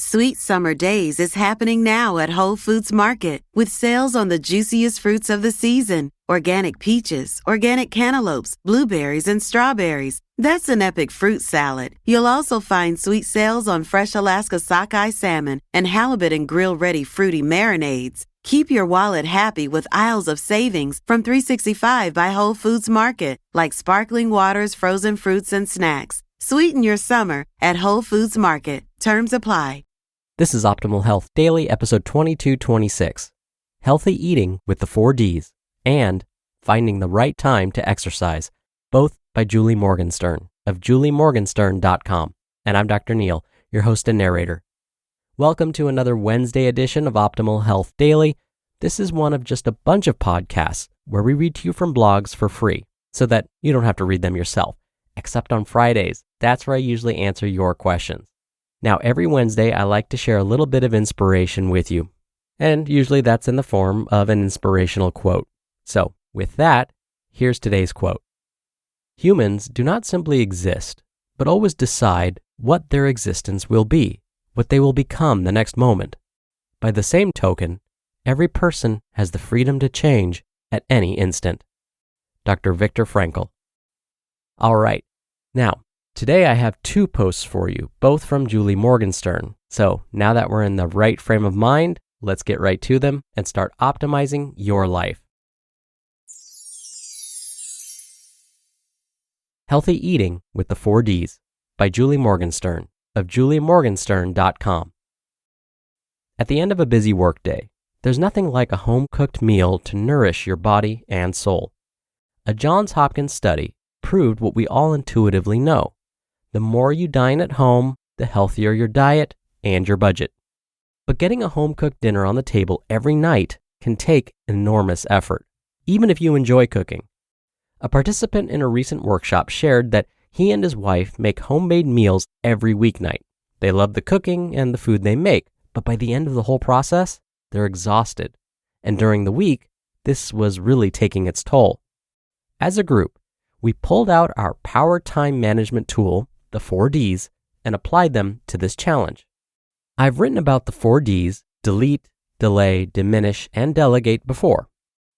Sweet Summer Days is happening now at Whole Foods Market with sales on the juiciest fruits of the season. Organic peaches, organic cantaloupes, blueberries, and strawberries. That's an epic fruit salad. You'll also find sweet sales on fresh Alaska sockeye salmon and halibut and grill-ready fruity marinades. Keep your wallet happy with aisles of savings from $3.65 by Whole Foods Market, like sparkling waters, frozen fruits, and snacks. Sweeten your summer at Whole Foods Market. Terms apply. This is Optimal Health Daily, episode 2226, Healthy Eating with the 4 Ds, and Finding the Right Time to Exercise, both by Julie Morgenstern of juliemorgenstern.com. And I'm Dr. Neil, your host and narrator. Welcome to another Wednesday edition of Optimal Health Daily. This is one of just a bunch of podcasts where we read to you from blogs for free so that you don't have to read them yourself, except on Fridays. That's where I usually answer your questions. Now, every Wednesday, I like to share a little bit of inspiration with you, and usually that's in the form of an inspirational quote. So, with that, here's today's quote. Humans do not simply exist, but always decide what their existence will be, what they will become the next moment. By the same token, every person has the freedom to change at any instant. Dr. Viktor Frankl. All right, now, today I have 2 posts for you, both from Julie Morgenstern. So now that we're in the right frame of mind, let's get right to them and start optimizing your life. Healthy Eating with the 4 Ds by Julie Morgenstern of juliemorgenstern.com. At the end of a busy workday, there's nothing like a home-cooked meal to nourish your body and soul. A Johns Hopkins study proved what we all intuitively know. The more you dine at home, the healthier your diet and your budget. But getting a home-cooked dinner on the table every night can take enormous effort, even if you enjoy cooking. A participant in a recent workshop shared that he and his wife make homemade meals every weeknight. They love the cooking and the food they make, but by the end of the whole process, they're exhausted. And during the week, this was really taking its toll. As a group, we pulled out our power time management tool, the 4 Ds, and applied them to this challenge. I've written about the 4 Ds, delete, delay, diminish, and delegate before.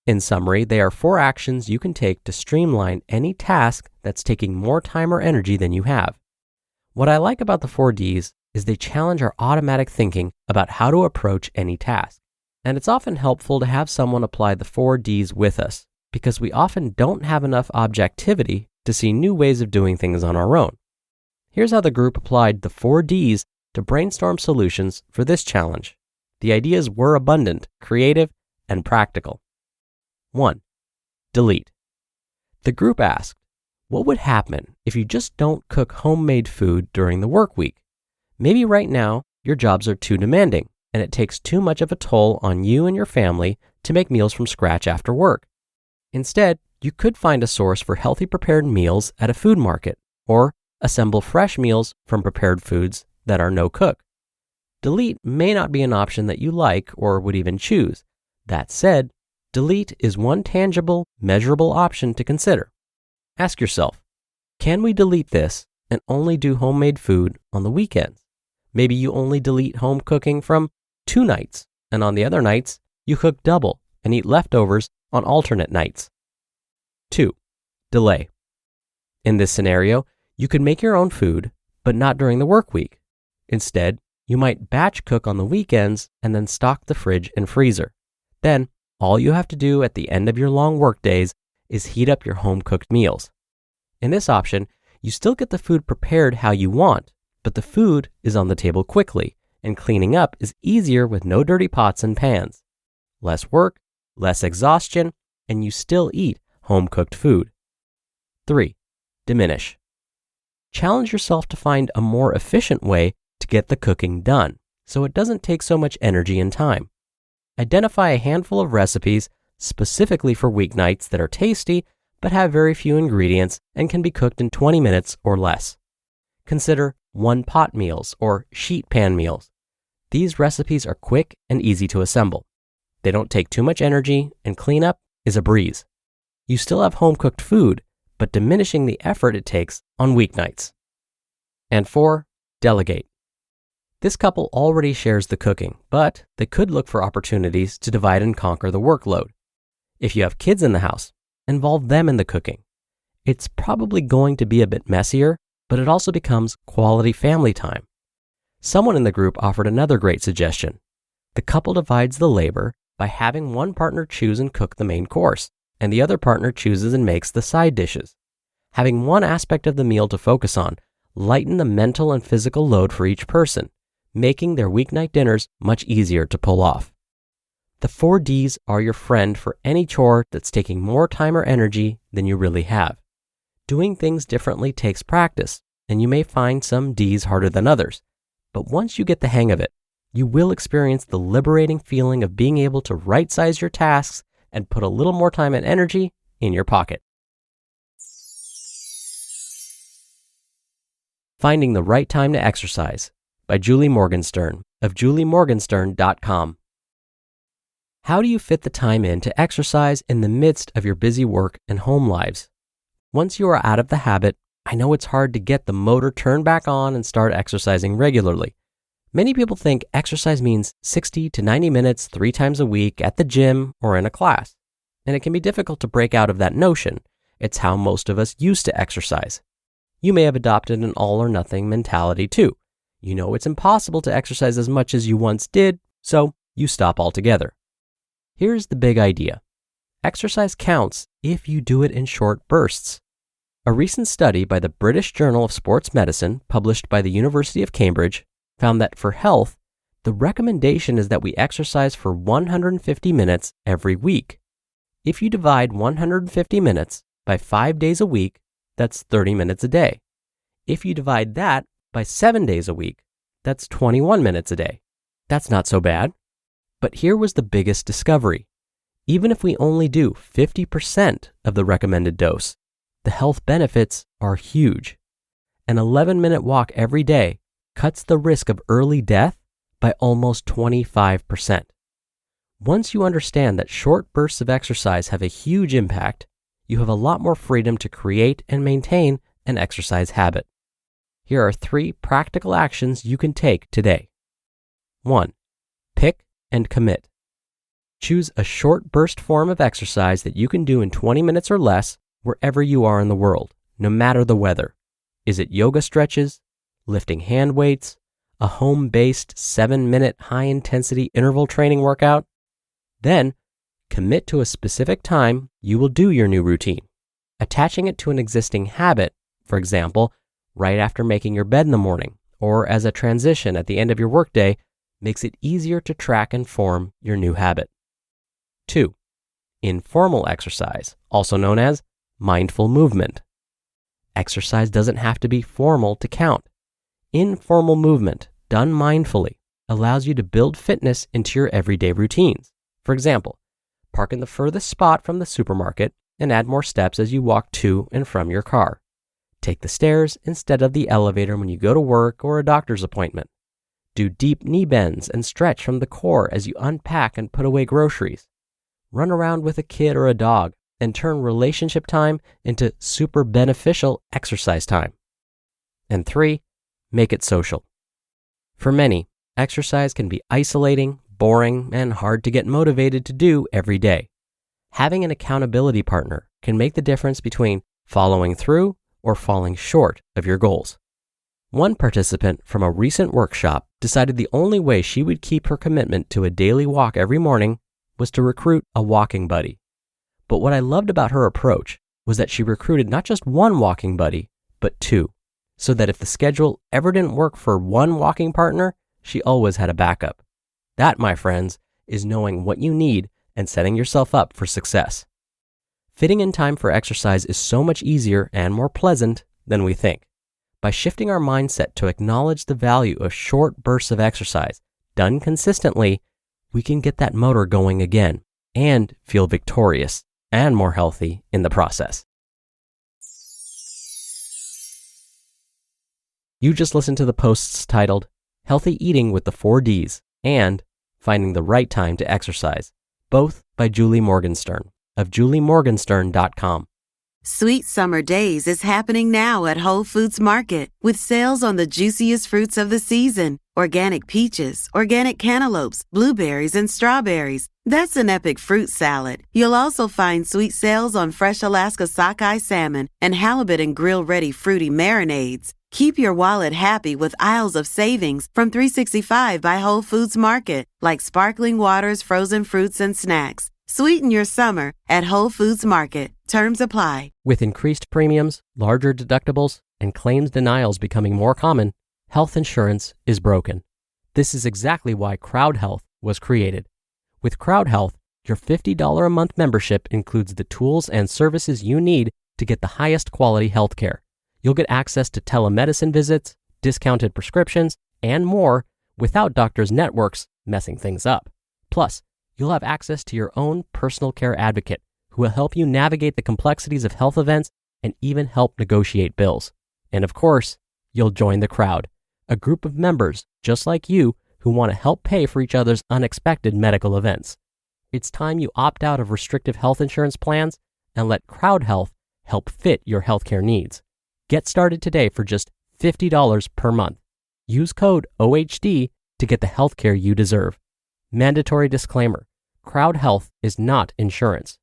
In summary, they are 4 actions you can take to streamline any task that's taking more time or energy than you have. What I like about the 4 Ds is they challenge our automatic thinking about how to approach any task. And it's often helpful to have someone apply the 4 Ds with us, because we often don't have enough objectivity to see new ways of doing things on our own. Here's how the group applied the 4 Ds to brainstorm solutions for this challenge. The ideas were abundant, creative, and practical. 1. Delete. The group asked, what would happen if you just don't cook homemade food during the work week? Maybe right now, your jobs are too demanding, and it takes too much of a toll on you and your family to make meals from scratch after work. Instead, you could find a source for healthy prepared meals at a food market, or assemble fresh meals from prepared foods that are no-cook. Delete may not be an option that you like or would even choose. That said, delete is one tangible, measurable option to consider. Ask yourself, can we delete this and only do homemade food on the weekends? Maybe you only delete home cooking from 2 nights, and on the other nights, you cook double and eat leftovers on alternate nights. 2. Delay. In this scenario, you could make your own food, but not during the work week. Instead, you might batch cook on the weekends and then stock the fridge and freezer. Then, all you have to do at the end of your long work days is heat up your home-cooked meals. In this option, you still get the food prepared how you want, but the food is on the table quickly, and cleaning up is easier with no dirty pots and pans. Less work, less exhaustion, and you still eat home-cooked food. 3. Diminish. Challenge yourself to find a more efficient way to get the cooking done, so it doesn't take so much energy and time. Identify a handful of recipes specifically for weeknights that are tasty but have very few ingredients and can be cooked in 20 minutes or less. Consider one-pot meals or sheet pan meals. These recipes are quick and easy to assemble. They don't take too much energy, and cleanup is a breeze. You still have home-cooked food, but diminishing the effort it takes on weeknights. And 4, delegate. This couple already shares the cooking, but they could look for opportunities to divide and conquer the workload. If you have kids in the house, involve them in the cooking. It's probably going to be a bit messier, but it also becomes quality family time. Someone in the group offered another great suggestion. The couple divides the labor by having one partner choose and cook the main course, and the other partner chooses and makes the side dishes. Having one aspect of the meal to focus on lighten the mental and physical load for each person, making their weeknight dinners much easier to pull off. The 4 Ds are your friend for any chore that's taking more time or energy than you really have. Doing things differently takes practice, and you may find some Ds harder than others. But once you get the hang of it, you will experience the liberating feeling of being able to right-size your tasks and put a little more time and energy in your pocket. Finding the Right Time to Exercise by Julie Morgenstern of juliemorgenstern.com. How do you fit the time in to exercise in the midst of your busy work and home lives? Once you are out of the habit, I know it's hard to get the motor turned back on and start exercising regularly. Many people think exercise means 60 to 90 minutes 3 times a week at the gym or in a class, and it can be difficult to break out of that notion. It's how most of us used to exercise. You may have adopted an all or nothing mentality too. You know it's impossible to exercise as much as you once did, so you stop altogether. Here's the big idea. Exercise counts if you do it in short bursts. A recent study by the British Journal of Sports Medicine, published by the University of Cambridge, found that for health, the recommendation is that we exercise for 150 minutes every week. If you divide 150 minutes by 5 days a week, that's 30 minutes a day. If you divide that by 7 days a week, that's 21 minutes a day. That's not so bad. But here was the biggest discovery. Even if we only do 50% of the recommended dose, the health benefits are huge. An 11-minute walk every day cuts the risk of early death by almost 25%. Once you understand that short bursts of exercise have a huge impact, you have a lot more freedom to create and maintain an exercise habit. Here are 3 practical actions you can take today. 1. Pick and commit. Choose a short burst form of exercise that you can do in 20 minutes or less wherever you are in the world, no matter the weather. Is it yoga stretches, lifting hand weights, a home-based 7-minute high-intensity interval training workout? Then, commit to a specific time you will do your new routine. Attaching it to an existing habit, for example, right after making your bed in the morning, or as a transition at the end of your workday, makes it easier to track and form your new habit. 2. Informal exercise, also known as mindful movement. Exercise doesn't have to be formal to count. Informal movement, done mindfully, allows you to build fitness into your everyday routines. For example, park in the furthest spot from the supermarket and add more steps as you walk to and from your car. Take the stairs instead of the elevator when you go to work or a doctor's appointment. Do deep knee bends and stretch from the core as you unpack and put away groceries. Run around with a kid or a dog and turn relationship time into super beneficial exercise time. And 3, make it social. For many, exercise can be isolating, boring, and hard to get motivated to do every day. Having an accountability partner can make the difference between following through or falling short of your goals. One participant from a recent workshop decided the only way she would keep her commitment to a daily walk every morning was to recruit a walking buddy. But what I loved about her approach was that she recruited not just one walking buddy, but 2, so that if the schedule ever didn't work for one walking partner, she always had a backup. That, my friends, is knowing what you need and setting yourself up for success. Fitting in time for exercise is so much easier and more pleasant than we think. By shifting our mindset to acknowledge the value of short bursts of exercise done consistently, we can get that motor going again and feel victorious and more healthy in the process. You just listened to the posts titled Healthy Eating with the 4 Ds and Finding the Right Time to Exercise, both by Julie Morgenstern of juliemorgenstern.com. Sweet Summer Days is happening now at Whole Foods Market with sales on the juiciest fruits of the season. Organic peaches, organic cantaloupes, blueberries, and strawberries. That's an epic fruit salad. You'll also find sweet sales on fresh Alaska sockeye salmon and halibut and grill-ready fruity marinades. Keep your wallet happy with aisles of savings from $3.65 by Whole Foods Market, like sparkling waters, frozen fruits, and snacks. Sweeten your summer at Whole Foods Market. Terms apply. With increased premiums, larger deductibles, and claims denials becoming more common, health insurance is broken. This is exactly why Crowd Health was created. With Crowd Health, your $50 a month membership includes the tools and services you need to get the highest quality health care. You'll get access to telemedicine visits, discounted prescriptions, and more without doctors' networks messing things up. Plus, you'll have access to your own personal care advocate who will help you navigate the complexities of health events and even help negotiate bills. And of course, you'll join the crowd, a group of members just like you who want to help pay for each other's unexpected medical events. It's time you opt out of restrictive health insurance plans and let Crowd Health help fit your healthcare needs. Get started today for just $50 per month. Use code OHD to get the healthcare you deserve. Mandatory disclaimer: Crowd Health is not insurance.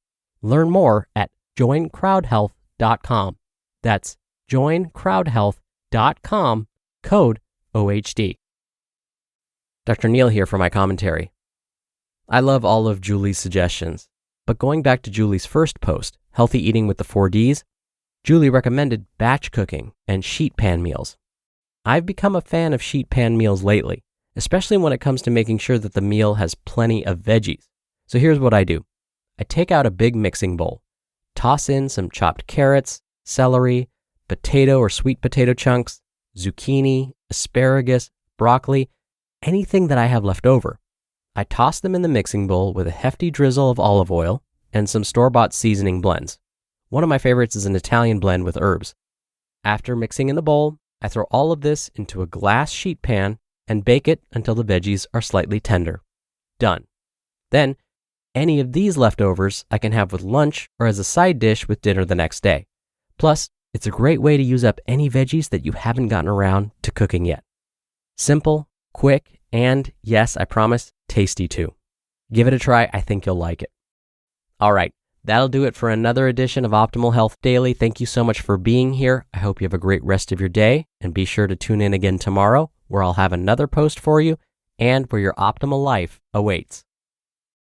Learn more at joincrowdhealth.com. That's joincrowdhealth.com, code OHD. Dr. Neil here for my commentary. I love all of Julie's suggestions, but going back to Julie's first post, Healthy Eating with the 4Ds, Julie recommended batch cooking and sheet pan meals. I've become a fan of sheet pan meals lately, especially when it comes to making sure that the meal has plenty of veggies. So here's what I do. I take out a big mixing bowl, toss in some chopped carrots, celery, potato or sweet potato chunks, zucchini, asparagus, broccoli, anything that I have left over. I toss them in the mixing bowl with a hefty drizzle of olive oil and some store-bought seasoning blends. One of my favorites is an Italian blend with herbs. After mixing in the bowl, I throw all of this into a glass sheet pan and bake it until the veggies are slightly tender. Done. Then, any of these leftovers I can have with lunch or as a side dish with dinner the next day. Plus, it's a great way to use up any veggies that you haven't gotten around to cooking yet. Simple, quick, and yes, I promise, tasty too. Give it a try. I think you'll like it. All right, that'll do it for another edition of Optimal Health Daily. Thank you so much for being here. I hope you have a great rest of your day, and be sure to tune in again tomorrow where I'll have another post for you and where your optimal life awaits.